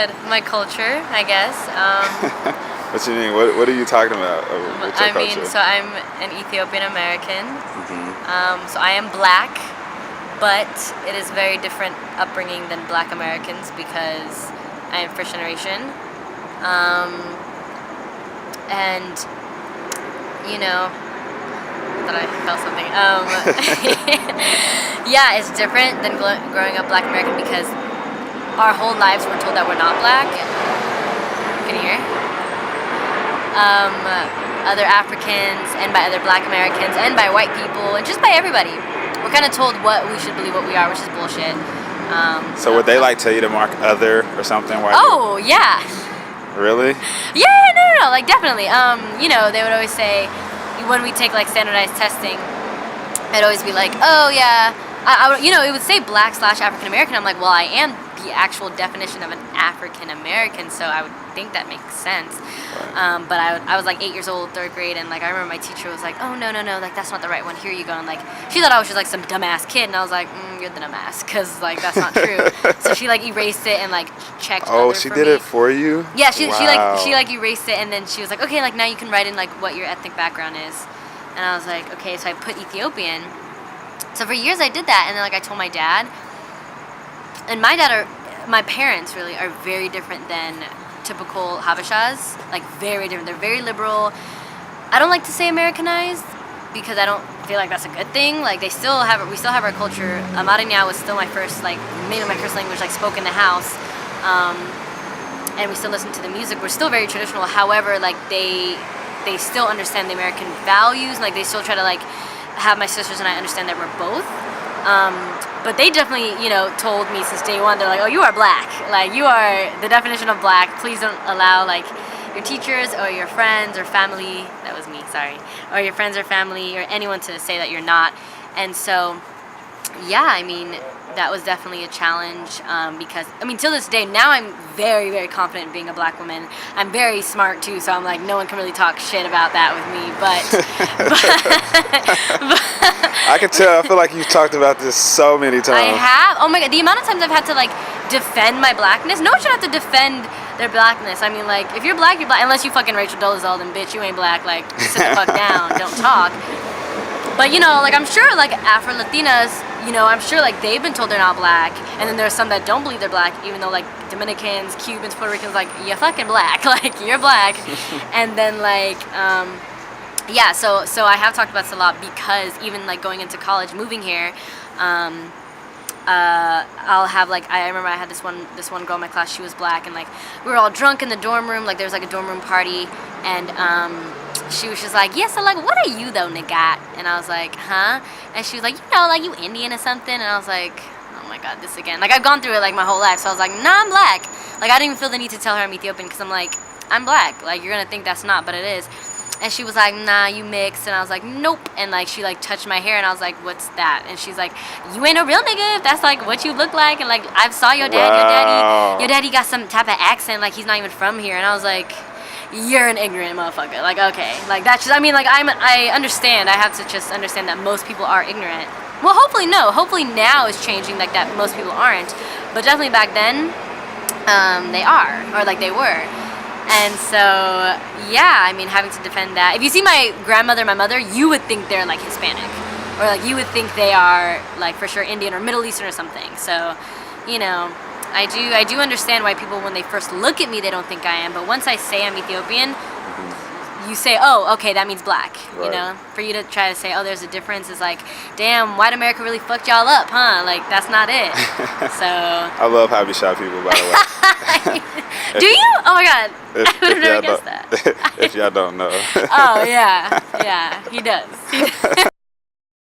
good. My culture, I guess. What you mean? What are you talking about? With your culture? So I'm an Ethiopian American. So I am black, but it is very different upbringing than Black Americans because I am first generation. And you know, that I felt something. Yeah, it's different than growing up Black American because our whole lives we're told that we're not black. Can you hear? Other Africans and by other Black Americans and by white people and just by everybody. We're kind of told what we should believe what we are, which is bullshit. So would they like tell you to mark other or something? Oh, yeah. Really? Yeah, no, like definitely. You know, they would always say when we take like standardized testing, it'd always be like, oh yeah, you know, it would say Black/African American. I'm like, well, I am the actual definition of an African American, so I would think that makes sense. Right. But I was like 8 years old, 3rd grade, and like I remember my teacher was like, oh no, like that's not the right one. Here you go. And like she thought I was just like some dumbass kid, and I was like, you're the dumbass, because like that's not true. So she like erased it and like checked. Oh, she did it for you? Yeah, she like erased it, and then she was like, okay, like now you can write in like what your ethnic background is. And I was like, okay, so I put Ethiopian. So for years I did that, and then like I told my dad, and my parents really are very different than typical Habeshas, like very different. They're very liberal. I don't like to say Americanized because I don't feel like that's a good thing. Like we still have our culture. Amarinya was still my first language, like spoke in the house, and we still listen to the music. We're still very traditional. However, like they still understand the American values. Like they still try to like have my sisters and I understand that we're both. But they definitely, you know, told me since day one, they're like, oh, you are black. Like, you are the definition of black. Please don't allow, like, your teachers or your friends or family, that was me, sorry, or your friends or family or anyone to say that you're not. And so, yeah, I mean, that was definitely a challenge because, I mean, till this day, now I'm very, very confident in being a black woman. I'm very smart, too, so I'm like, no one can really talk shit about that with me, but I can tell. I feel like you've talked about this so many times. I have. Oh my God, the amount of times I've had to like defend my blackness. No one should have to defend their blackness. I mean, like, if you're black, you're black. Unless you fucking Rachel Dolezal, then bitch, you ain't black. Like, sit the fuck down. Don't talk. But, you know, like, I'm sure, like, Afro-Latinas, you know, I'm sure, like, they've been told they're not black. And then there's some that don't believe they're black, even though, like, Dominicans, Cubans, Puerto Ricans, like, you're fucking black. Like, you're black. And then, like, yeah, so I have talked about this a lot because even, like, going into college, moving here, I'll have, like, I remember I had this one girl in my class, she was black, and, like, we were all drunk in the dorm room, like, there was, like, a dorm room party, and, she was just like, yeah, so, like, what are you, though, Nagat? And I was like, huh? And she was like, you know, like, you Indian or something? And I was like, oh, my God, this again. Like, I've gone through it, like, my whole life, so I was like, nah, I'm black. Like, I didn't even feel the need to tell her I'm Ethiopian, because I'm like, I'm black. Like, you're gonna think that's not, but it is. And she was like, nah, you mixed. And I was like, nope. And, like, she, like, touched my hair, and I was like, what's that? And she's like, you ain't a real nigga if that's, like, what you look like. And, like, I saw your dad. Wow. Your daddy got some type of accent, like, he's not even from here. And I was like, you're an ignorant motherfucker. Like, okay. Like, that's just, I mean, like, I understand. I have to just understand that most people are ignorant. Well, hopefully, no. Hopefully now is changing, like, that most people aren't. But definitely back then, they are. Or, like, they were. And so, yeah, I mean, having to defend that. If you see my grandmother, my mother, you would think they're, like, Hispanic. Or, like, you would think they are, like, for sure Indian or Middle Eastern or something. So, you know, I do understand why people, when they first look at me, they don't think I am. But once I say I'm Ethiopian, you say, oh, okay, that means black. Right. You know? For you to try to say, oh, there's a difference, is like, damn, white America really fucked y'all up, huh? Like, that's not it. So. I love Habesha people, by the way. Do you? Oh my God. I would have never guessed that. If y'all don't know. Oh, yeah. Yeah, he does.